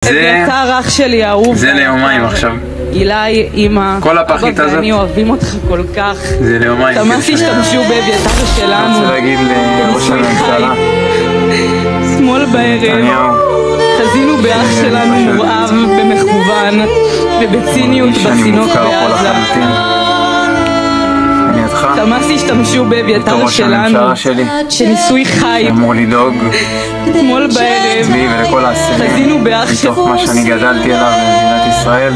אביתר אח שלי האהוב. זה ליומיים עכשיו. אילי, אמא, אבא ואני אוהבים אותך כל כך. זה ליומיים. תמ"ס השתמשו באביתר שלנו. אני רוצה להגיד לראש הממשלה, אתמול בערב חזינו באח שלנו מורעב במכוון ובציניות בתינוק בעזה. תמ"ס השתמשו באביתר שלנו שניסוי חי. אמור לדאוג אתמול בערב לי ולכל האסירים חזינו באח מתוך מה שאני גדלתי עליו במדינת ישראל,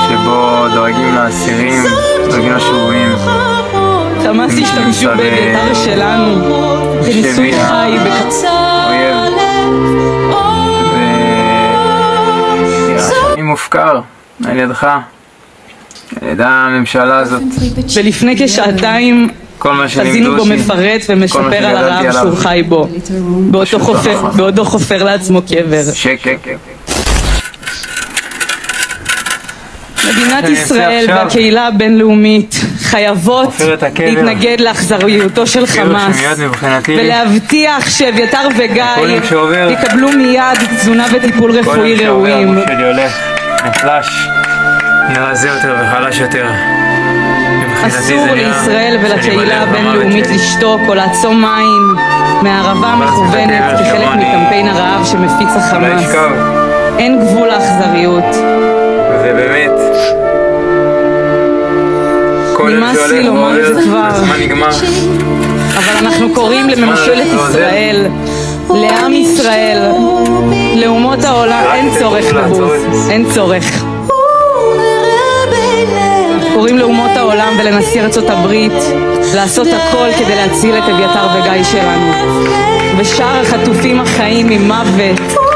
שבו דואגים לאסירים, דואגים לשבויים. תמ"ס השתמשו באביתר שלנו בניסוי חי אויב, ואני מופקר על ידך, על ידי הממשלה הזאת. ולפני כשעתיים חזינו בו מפרט ומשפר על הרעב שהוא חי בו, בעודו חופר לעצמו קבר. שקט. מדינת ישראל והקהילה הבינלאומית חייבות להתנגד לאכזריותו של חמאס ולהבטיח שאביתר וגיא יקבלו מיד תזונה וטיפול רפואי ראויים. שלי הולך, נחלש, נראה זה יותר וחלש יותר. אסור לישראל ולקהילה הבינלאומית לשתוק או לעצום מים מהערבה המכוונת כחלק מקמפיין הרעב שמפיץ החמאס. אין גבול לאכזריות. ובאמת נמאס לי לומר את זה כבר, אבל אנחנו קוראים לממשלת ישראל, לעם ישראל, לאומות העולם, אין צורך לבוז, אין צורך. קוראים לאומות העולם ולנשיא ארצות הברית לעשות הכל כדי להציל את אביתר וגיא שלנו ושאר החטופים החיים ממוות